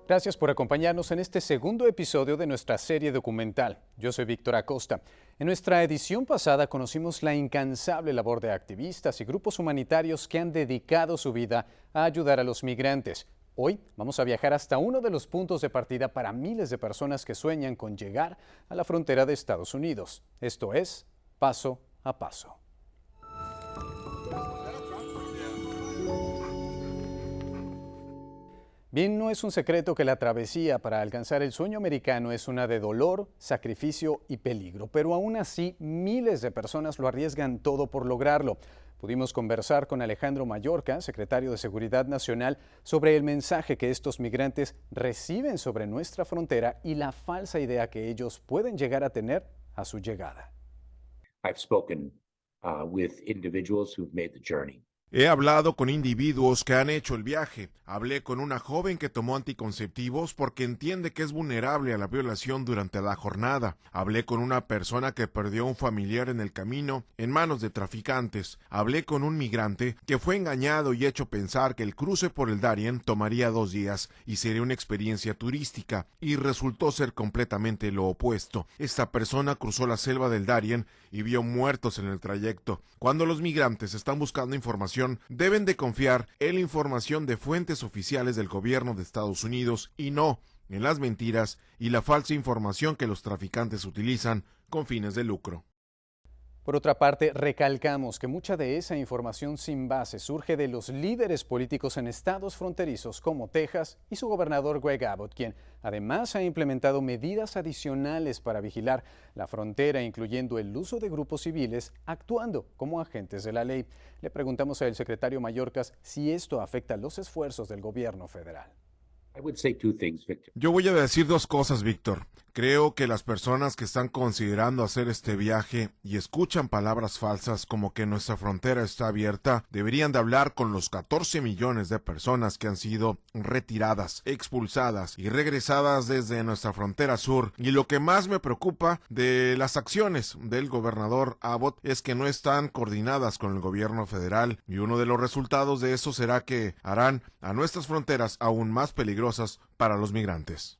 Gracias por acompañarnos en este segundo episodio de nuestra serie documental. Yo soy Víctor Acosta. En nuestra edición pasada conocimos la incansable labor de activistas y grupos humanitarios que han dedicado su vida a ayudar a los migrantes. Hoy vamos a viajar hasta uno de los puntos de partida para miles de personas que sueñan con llegar a la frontera de Estados Unidos. Esto es Paso a Paso. Bien, no es un secreto que la travesía para alcanzar el sueño americano es una de dolor, sacrificio y peligro, pero aún así miles de personas lo arriesgan todo por lograrlo. Pudimos conversar con Alejandro Mayorkas, secretario de Seguridad Nacional, sobre el mensaje que estos migrantes reciben sobre nuestra frontera y la falsa idea que ellos pueden llegar a tener a su llegada. I've spoken with individuals who've made the journey. He hablado con individuos que han hecho el viaje. Hablé con una joven que tomó anticonceptivos porque entiende que es vulnerable a la violación durante la jornada. Hablé con una persona que perdió a un familiar en el camino en manos de traficantes. Hablé con un migrante que fue engañado y hecho pensar que el cruce por el Darién tomaría 2 días y sería una experiencia turística, y resultó ser completamente lo opuesto. Esta persona cruzó la selva del Darién y vio muertos en el trayecto. Cuando los migrantes están buscando información, deben de confiar en la información de fuentes oficiales del gobierno de Estados Unidos y no en las mentiras y la falsa información que los traficantes utilizan con fines de lucro. Por otra parte, recalcamos que mucha de esa información sin base surge de los líderes políticos en estados fronterizos como Texas y su gobernador Greg Abbott, quien además ha implementado medidas adicionales para vigilar la frontera, incluyendo el uso de grupos civiles actuando como agentes de la ley. Le preguntamos al secretario Mayorkas si esto afecta los esfuerzos del gobierno federal. Yo voy a decir 2 cosas, Víctor. Creo que las personas que están considerando hacer este viaje y escuchan palabras falsas como que nuestra frontera está abierta, deberían de hablar con los 14 millones de personas que han sido retiradas, expulsadas y regresadas desde nuestra frontera sur. Y lo que más me preocupa de las acciones del gobernador Abbott es que no están coordinadas con el gobierno federal, y uno de los resultados de eso será que harán a nuestras fronteras aún más peligrosas para los migrantes.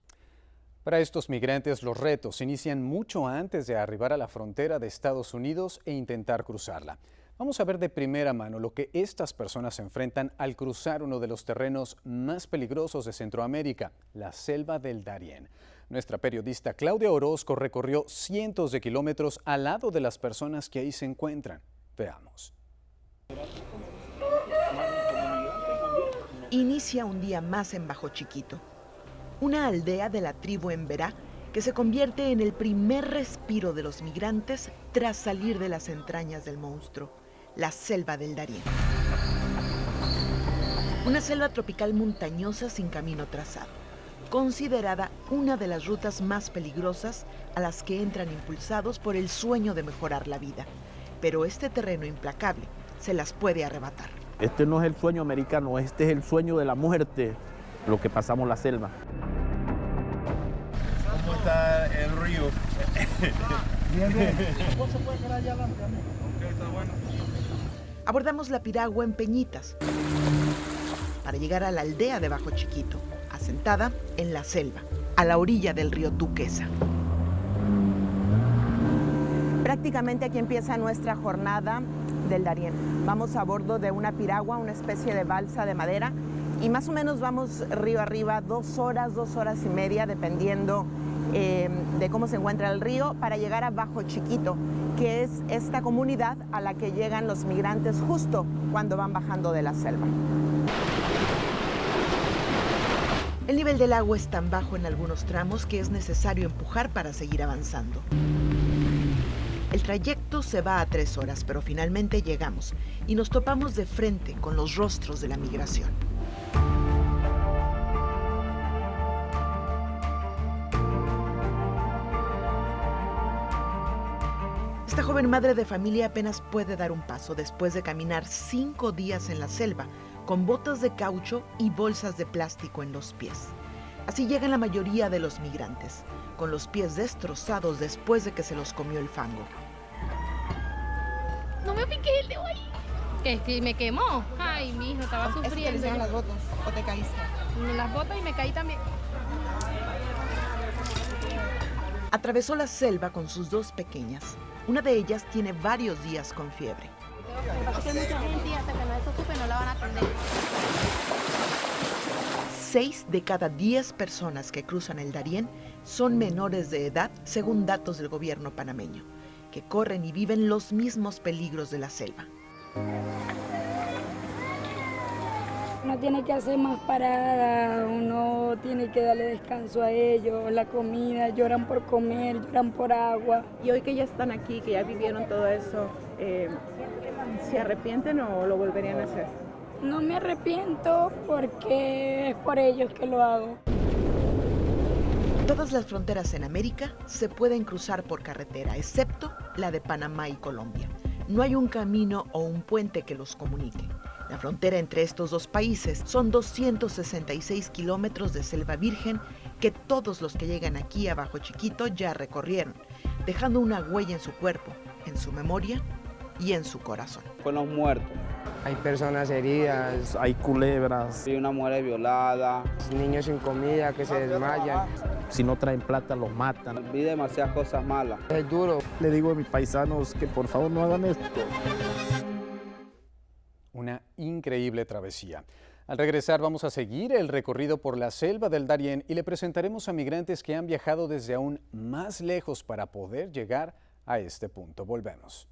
Para estos migrantes, los retos inician mucho antes de arribar a la frontera de Estados Unidos e intentar cruzarla. Vamos a ver de primera mano lo que estas personas enfrentan al cruzar uno de los terrenos más peligrosos de Centroamérica, la selva del Darién. Nuestra periodista Claudia Orozco recorrió cientos de kilómetros al lado de las personas que ahí se encuentran. Veamos. Inicia un día más en Bajo Chiquito, una aldea de la tribu Emberá que se convierte en el primer respiro de los migrantes tras salir de las entrañas del monstruo, la selva del Darién. Una selva tropical montañosa sin camino trazado, considerada una de las rutas más peligrosas a las que entran impulsados por el sueño de mejorar la vida. Pero este terreno implacable se las puede arrebatar. Este no es el sueño americano, este es el sueño de la muerte, lo que pasamos la selva. ¿Cómo está el río? Bien, bien. ¿Vos se puede quedar allá adelante? Ok, está bueno. Abordamos la piragua en Peñitas para llegar a la aldea de Bajo Chiquito, asentada en la selva, a la orilla del río Tuquesa. Prácticamente aquí empieza nuestra jornada del Darién. Vamos a bordo de una piragua, una especie de balsa de madera, y más o menos vamos río arriba 2 horas, 2 horas y media, dependiendo de cómo se encuentra el río, para llegar a Bajo Chiquito, que es esta comunidad a la que llegan los migrantes justo cuando van bajando de la selva. El nivel del agua es tan bajo en algunos tramos que es necesario empujar para seguir avanzando. El trayecto se va a 3 horas, pero finalmente llegamos y nos topamos de frente con los rostros de la migración. Esta joven madre de familia apenas puede dar un paso después de caminar 5 días en la selva, con botas de caucho y bolsas de plástico en los pies. Así llegan la mayoría de los migrantes, con los pies destrozados después de que se los comió el fango. No me piqué el dedo ahí. Que me quemó. Ay, mi hijo estaba sufriendo. las botas o te caíste? Las botas y me caí también. Atravesó la selva con sus dos pequeñas. Una de ellas tiene varios días con fiebre. Lo que pasa es que hay mucha gente y hasta que no desocupe no la van a atender. 6 de cada 10 personas que cruzan el Darién son menores de edad, según datos del gobierno panameño, que corren y viven los mismos peligros de la selva. Uno tiene que hacer más paradas, uno tiene que darle descanso a ellos, la comida, lloran por comer, lloran por agua. Y hoy que ya están aquí, que ya vivieron todo eso, ¿se arrepienten o lo volverían a hacer? No me arrepiento porque es por ellos que lo hago. Todas las fronteras en América se pueden cruzar por carretera, excepto la de Panamá y Colombia. No hay un camino o un puente que los comunique. La frontera entre estos dos países son 266 kilómetros de selva virgen que todos los que llegan aquí a Bajo Chiquito ya recorrieron, dejando una huella en su cuerpo, en su memoria y en su corazón. Fueron los muertos. Hay personas heridas, Hay culebras, Hay una mujer violada. niños sin comida que se desmayan. si no traen plata los matan. Vi demasiadas cosas malas. Es duro. Le digo a mis paisanos que por favor no hagan esto. Una increíble travesía. Al regresar vamos a seguir el recorrido por la selva del Darién y le presentaremos a migrantes que han viajado desde aún más lejos para poder llegar a este punto. Volvemos.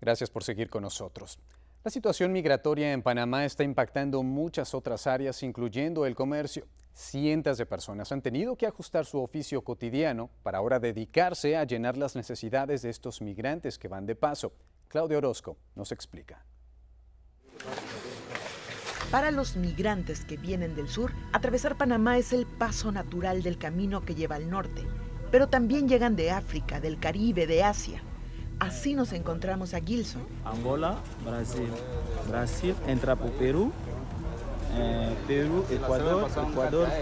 Gracias por seguir con nosotros. La situación migratoria en Panamá está impactando muchas otras áreas, incluyendo el comercio. Cientos de personas han tenido que ajustar su oficio cotidiano para ahora dedicarse a llenar las necesidades de estos migrantes que van de paso. Claudia Orozco nos explica. Para los migrantes que vienen del sur, atravesar Panamá es el paso natural del camino que lleva al norte. Pero también llegan de África, del Caribe, de Asia. Así nos encontramos a Gilson. Angola, Brasil. Brasil entra por Perú. Perú, Ecuador,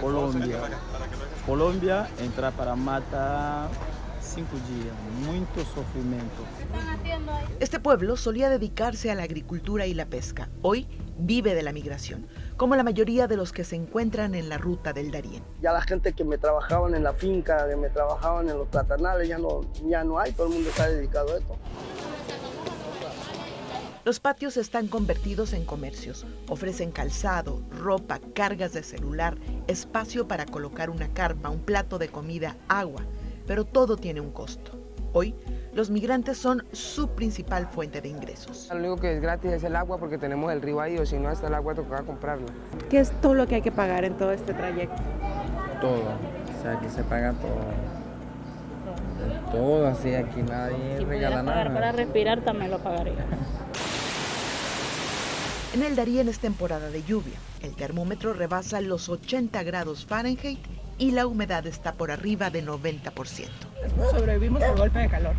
Colombia. Colombia entra para Mata 5 días. Mucho sufrimiento. Este pueblo solía dedicarse a la agricultura y la pesca. Hoy vive de la migración, como la mayoría de los que se encuentran en la ruta del Darién. Ya la gente que me trabajaban en la finca, que me trabajaban en los platanales, ya no hay, todo el mundo está dedicado a esto. Los patios están convertidos en comercios. Ofrecen calzado, ropa, cargas de celular, espacio para colocar una carpa, un plato de comida, agua. Pero todo tiene un costo. Hoy, los migrantes son su principal fuente de ingresos. Lo único que es gratis es el agua porque tenemos el río ahí, o si no hasta el agua toca comprarla. ¿Qué es todo lo que hay que pagar en todo este trayecto? Todo, o sea, aquí se paga todo. Todo, así, aquí nadie regala nada. Para respirar también lo pagaría. En el Darién es temporada de lluvia. El termómetro rebasa los 80 grados Fahrenheit y la humedad está por arriba de 90%. Sobrevivimos al golpe de calor.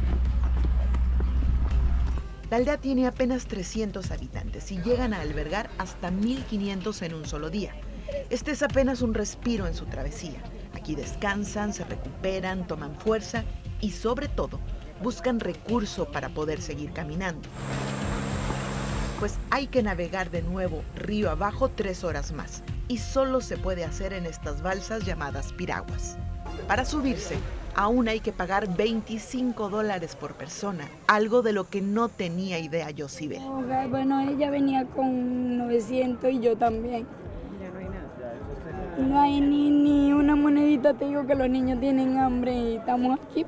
La aldea tiene apenas 300 habitantes y llegan a albergar hasta 1.500 en un solo día. Este es apenas un respiro en su travesía. Aquí descansan, se recuperan, toman fuerza y sobre todo buscan recurso para poder seguir caminando. Pues hay que navegar de nuevo río abajo 3 horas más y solo se puede hacer en estas balsas llamadas piraguas. Para subirse, aún hay que pagar $25 por persona, algo de lo que no tenía idea Yosibel. Bueno, ella venía con 900 y yo también. Ya no hay nada. No hay ni una monedita, te digo que los niños tienen hambre y estamos aquí.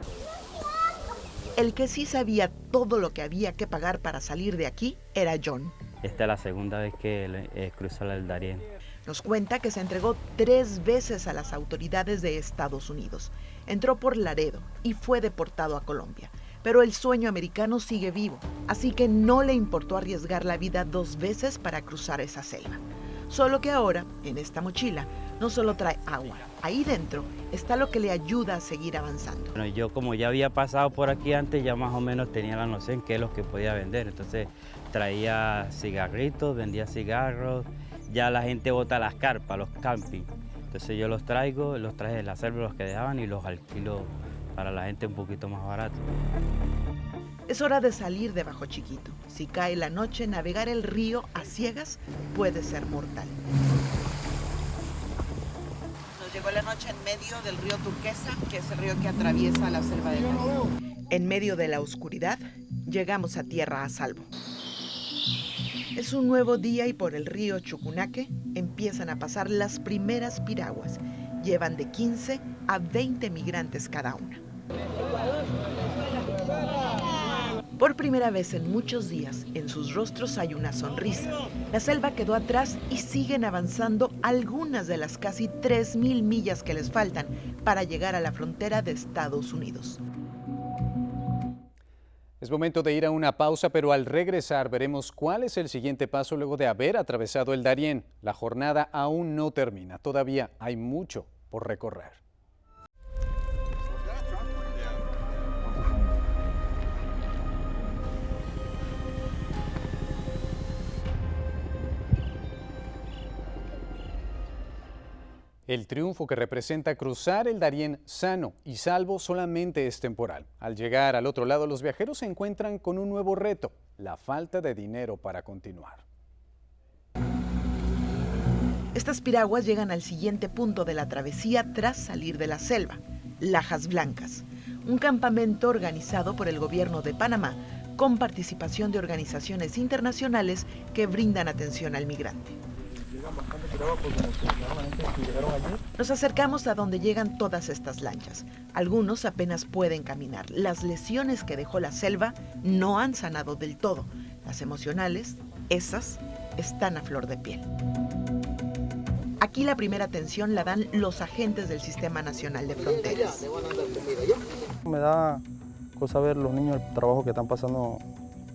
El que sí sabía todo lo que había que pagar para salir de aquí era John. Esta es la segunda vez que cruzo el Darién. Nos cuenta que se entregó 3 veces a las autoridades de Estados Unidos. Entró por Laredo y fue deportado a Colombia. Pero el sueño americano sigue vivo, así que no le importó arriesgar la vida 2 veces para cruzar esa selva. Solo que ahora, en esta mochila, no solo trae agua, Ahí dentro está lo que le ayuda a seguir avanzando. Bueno, yo como ya había pasado por aquí antes, ya más o menos tenía la noción qué es lo que podía vender. Entonces traía cigarritos, vendía cigarros, ya la gente bota las carpas, los campings. Entonces yo los traje de la selva, los que dejaban, y los alquilo para la gente un poquito más barato. Es hora de salir de Bajo Chiquito. Si cae la noche, navegar el río a ciegas puede ser mortal. Nos llegó la noche en medio del río Turquesa, que es el río que atraviesa la selva de Darién. En medio de la oscuridad, llegamos a tierra a salvo. Es un nuevo día y por el río Chucunaque empiezan a pasar las primeras piraguas. Llevan de 15 a 20 migrantes cada una. Por primera vez en muchos días, en sus rostros hay una sonrisa. La selva quedó atrás y siguen avanzando algunas de las casi 3.000 millas que les faltan para llegar a la frontera de Estados Unidos. Es momento de ir a una pausa, pero al regresar veremos cuál es el siguiente paso luego de haber atravesado el Darién. La jornada aún no termina, todavía hay mucho por recorrer. El triunfo que representa cruzar el Darién sano y salvo solamente es temporal. Al llegar al otro lado, los viajeros se encuentran con un nuevo reto: la falta de dinero para continuar. Estas piraguas llegan al siguiente punto de la travesía tras salir de la selva, Lajas Blancas, un campamento organizado por el gobierno de Panamá con participación de organizaciones internacionales que brindan atención al migrante. Nos acercamos a donde llegan todas estas lanchas. Algunos apenas pueden caminar. Las lesiones que dejó la selva no han sanado del todo. Las emocionales, esas, están a flor de piel. Aquí la primera atención la dan los agentes del Sistema Nacional de Fronteras. Me da cosa ver los niños, el trabajo que están pasando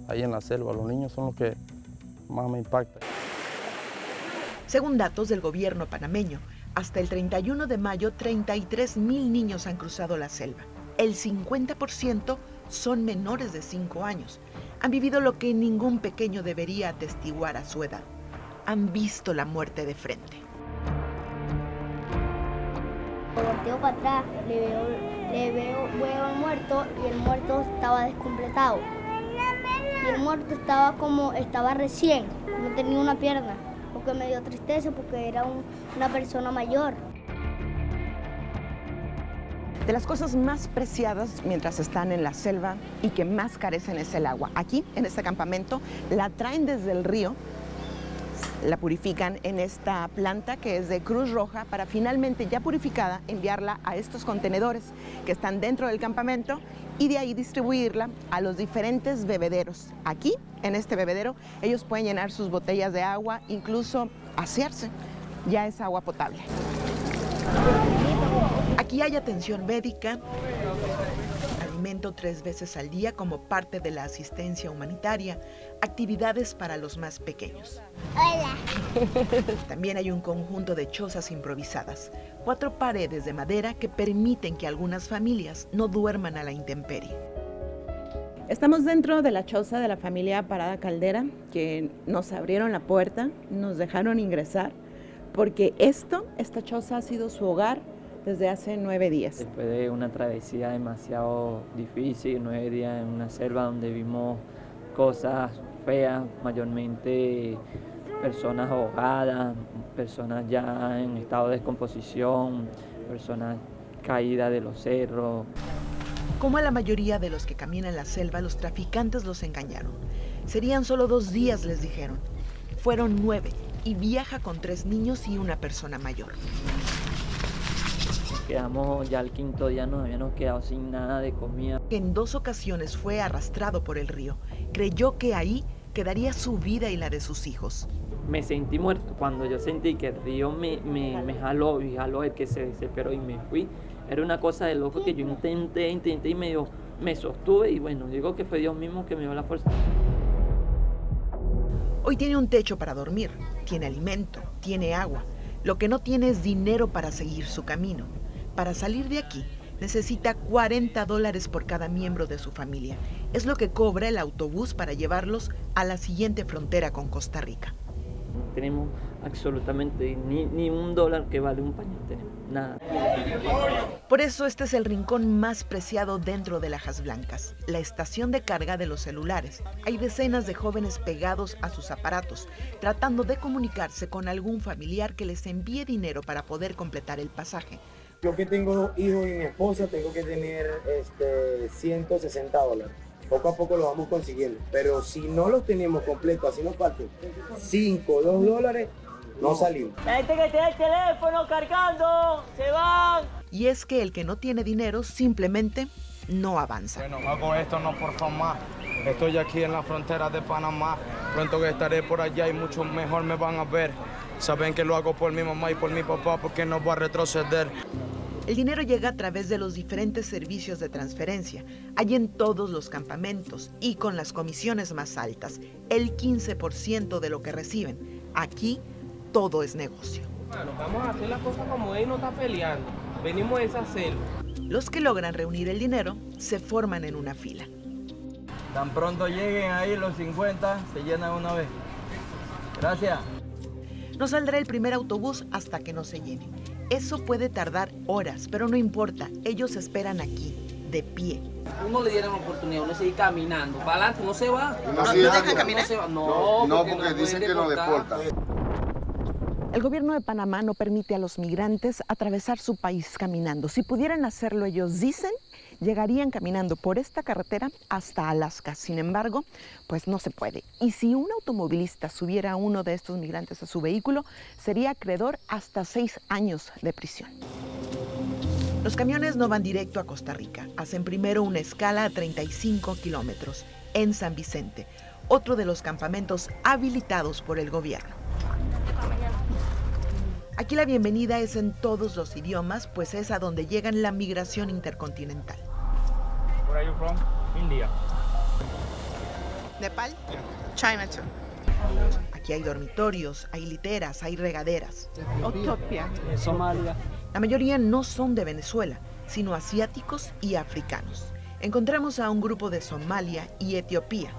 ahí en la selva. Los niños son los que más me impactan. Según datos del gobierno panameño, hasta el 31 de mayo, 33.000 niños han cruzado la selva. El 50% son menores de 5 años. Han vivido lo que ningún pequeño debería atestiguar a su edad. Han visto la muerte de frente. Volteo para atrás, le veo al muerto y el muerto estaba descompletado. Y el muerto estaba recién, no tenía una pierna. Porque me dio tristeza porque era una persona mayor. De las cosas más preciadas mientras están en la selva y que más carecen es el agua. Aquí, en este campamento, la traen desde el río, la purifican en esta planta que es de Cruz Roja para finalmente, ya purificada, enviarla a estos contenedores que están dentro del campamento y de ahí distribuirla a los diferentes bebederos. Aquí, en este bebedero, ellos pueden llenar sus botellas de agua, incluso asearse. Ya es agua potable. Aquí hay atención médica, alimento 3 veces al día como parte de la asistencia humanitaria, actividades para los más pequeños. Hola. También hay un conjunto de chozas improvisadas, 4 paredes de madera que permiten que algunas familias no duerman a la intemperie. Estamos dentro de la choza de la familia Parada Caldera, que nos abrieron la puerta, nos dejaron ingresar, porque esta choza ha sido su hogar desde hace 9 días. Después de una travesía demasiado difícil, 9 días en una selva donde vimos cosas feas, mayormente personas ahogadas, personas ya en estado de descomposición, personas caídas de los cerros. Como a la mayoría de los que caminan la selva, los traficantes los engañaron. Serían solo 2 días, les dijeron. Fueron 9 y viaja con 3 niños y una persona mayor. Quedamos ya el 5.º día, nos habíamos quedado sin nada de comida. En 2 ocasiones fue arrastrado por el río. Creyó que ahí quedaría su vida y la de sus hijos. Me sentí muerto cuando yo sentí que el río me jaló y jaló el que se desesperó y me fui. Era una cosa de loco que yo intenté y me sostuve y bueno, digo que fue Dios mismo que me dio la fuerza. Hoy tiene un techo para dormir, tiene alimento, tiene agua. Lo que no tiene es dinero para seguir su camino. Para salir de aquí, necesita $40 por cada miembro de su familia. Es lo que cobra el autobús para llevarlos a la siguiente frontera con Costa Rica. No tenemos absolutamente ni $1 que vale un paño, tenemos nada. Por eso este es el rincón más preciado dentro de Lajas Blancas, la estación de carga de los celulares. Hay decenas de jóvenes pegados a sus aparatos, tratando de comunicarse con algún familiar que les envíe dinero para poder completar el pasaje. Yo que tengo hijos y mi esposa, tengo que tener $160. Poco a poco lo vamos consiguiendo, pero si no los tenemos completos, así nos faltan $5, $2, no salimos. La gente que tiene el teléfono cargando, se van. Y es que el que no tiene dinero simplemente no avanza. Bueno, hago esto no por fama. Estoy aquí en la frontera de Panamá. Pronto que estaré por allá y mucho mejor me van a ver. Saben que lo hago por mi mamá y por mi papá porque no voy a retroceder. El dinero llega a través de los diferentes servicios de transferencia. Hay en todos los campamentos y con las comisiones más altas, el 15% de lo que reciben. Aquí todo es negocio. Bueno, vamos a hacer las cosas como él no está peleando. Venimos a hacerlo. Los que logran reunir el dinero se forman en una fila. Tan pronto lleguen ahí los 50, se llenan una vez. Gracias. No saldrá el primer autobús hasta que no se llene. Eso puede tardar horas, pero no importa. Ellos esperan aquí, de pie. Uno le dieron la oportunidad, uno sigue caminando. Para adelante, no se va. ¿No deja caminar? No se va. No, porque dicen que nos deportan. El gobierno de Panamá no permite a los migrantes atravesar su país caminando. Si pudieran hacerlo, ellos dicen, llegarían caminando por esta carretera hasta Alaska. Sin embargo, pues no se puede. Y si un automovilista subiera a uno de estos migrantes a su vehículo, sería acreedor hasta 6 años de prisión. Los camiones no van directo a Costa Rica. Hacen primero una escala a 35 kilómetros en San Vicente, otro de los campamentos habilitados por el gobierno. Aquí la bienvenida es en todos los idiomas, pues es a donde llegan la migración intercontinental. Where are you from? India. Nepal, Chinatown. Aquí hay dormitorios, hay literas, hay regaderas. Utopía. Somalia. La mayoría no son de Venezuela, sino asiáticos y africanos. Encontramos a un grupo de Somalia y Etiopía.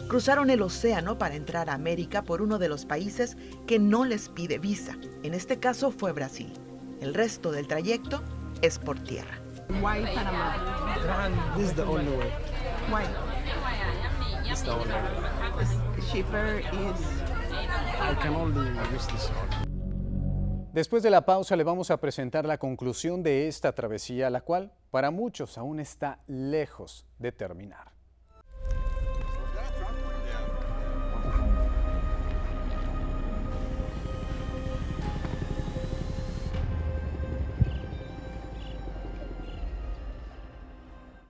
Cruzaron el océano para entrar a América por uno de los países que no les pide visa. En este caso fue Brasil. El resto del trayecto es por tierra. Why Panama? This is the only way. Why? This is the only way. It's cheaper, I can only use this one. Después de la pausa le vamos a presentar la conclusión de esta travesía, la cual para muchos aún está lejos de terminar.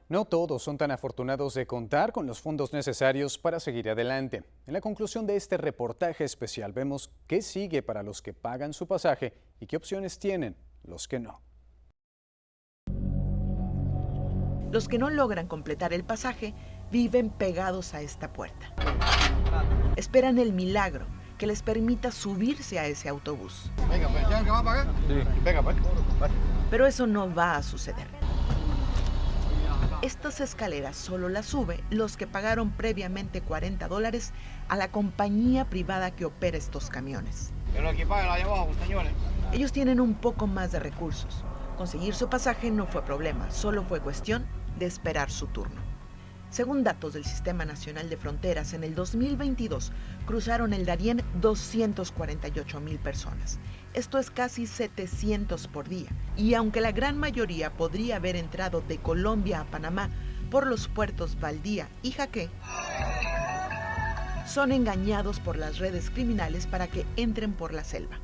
No todos son tan afortunados de contar con los fondos necesarios para seguir adelante. En la conclusión de este reportaje especial vemos qué sigue para los que pagan su pasaje y qué opciones tienen los que no. Los que no logran completar el pasaje viven pegados a esta puerta. Esperan el milagro que les permita subirse a ese autobús. Venga, pues, ¿ya el que va a pagar? Sí, venga, pues. Pero eso no va a suceder. Estas escaleras solo las sube los que pagaron previamente $40 a la compañía privada que opera estos camiones. El equipaje la llevó, señores. Ellos tienen un poco más de recursos. Conseguir su pasaje no fue problema, solo fue cuestión de esperar su turno. Según datos del Sistema Nacional de Fronteras, en el 2022 cruzaron el Darién 248,000 personas. Esto es casi 700 por día. Y aunque la gran mayoría podría haber entrado de Colombia a Panamá por los puertos Valdía y Jaque, son engañados por las redes criminales para que entren por la selva.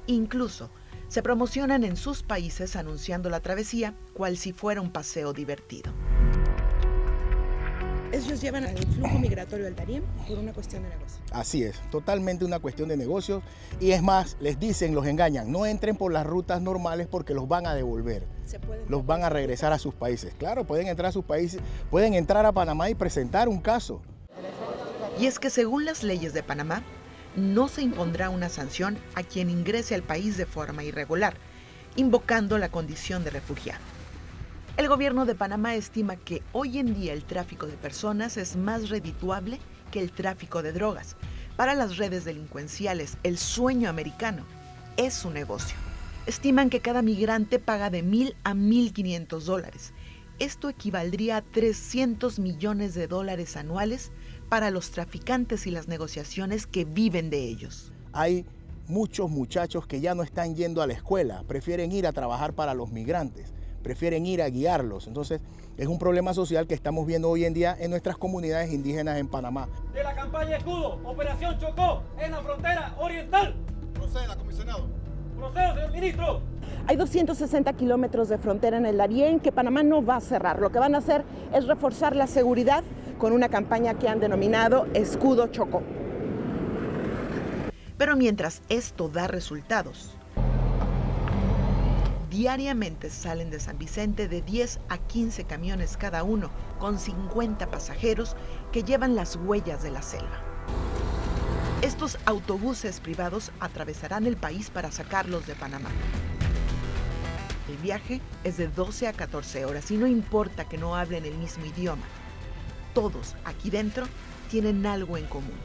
Incluso se promocionan en sus países anunciando la travesía cual si fuera un paseo divertido. Ellos llevan el flujo migratorio al Darién por una cuestión de negocio. Así es, totalmente una cuestión de negocios. Y es más, les dicen, los engañan, no entren por las rutas normales porque los van a devolver. Los van a regresar a sus países. Claro, pueden entrar a sus países, pueden entrar a Panamá y presentar un caso. Y es que según las leyes de Panamá, no se impondrá una sanción a quien ingrese al país de forma irregular, invocando la condición de refugiado. El gobierno de Panamá estima que hoy en día el tráfico de personas es más redituable que el tráfico de drogas. Para las redes delincuenciales, el sueño americano es su negocio. Estiman que cada migrante paga de $1,000 a $1,500. Esto equivaldría a $300 millones anuales para los traficantes y las negociaciones que viven de ellos. Hay muchos muchachos que ya no están yendo a la escuela, prefieren ir a trabajar para los migrantes, prefieren ir a guiarlos. Entonces, es un problema social que estamos viendo hoy en día en nuestras comunidades indígenas en Panamá. De la campaña Escudo, Operación Chocó, en la frontera oriental. Proceda, comisionado. Procedo, señor ministro. Hay 260 kilómetros de frontera en el Darién que Panamá no va a cerrar. Lo que van a hacer es reforzar la seguridad con una campaña que han denominado Escudo Chocó. Pero mientras esto da resultados, diariamente salen de San Vicente de 10 a 15 camiones cada uno, con 50 pasajeros que llevan las huellas de la selva. Estos autobuses privados atravesarán el país para sacarlos de Panamá. El viaje es de 12 a 14 horas y no importa que no hablen el mismo idioma. Todos aquí dentro tienen algo en común.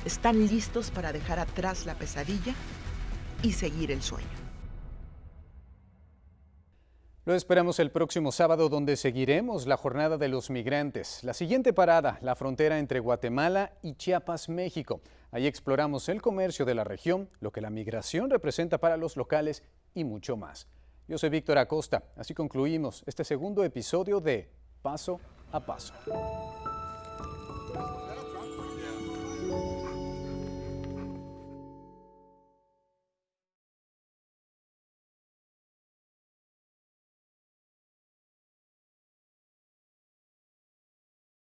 Están listos para dejar atrás la pesadilla y seguir el sueño. Lo esperamos el próximo sábado, donde seguiremos la jornada de los migrantes. La siguiente parada, la frontera entre Guatemala y Chiapas, México. Ahí exploramos el comercio de la región, lo que la migración representa para los locales y mucho más. Yo soy Víctor Acosta. Así concluimos este segundo episodio de Paso a Paso.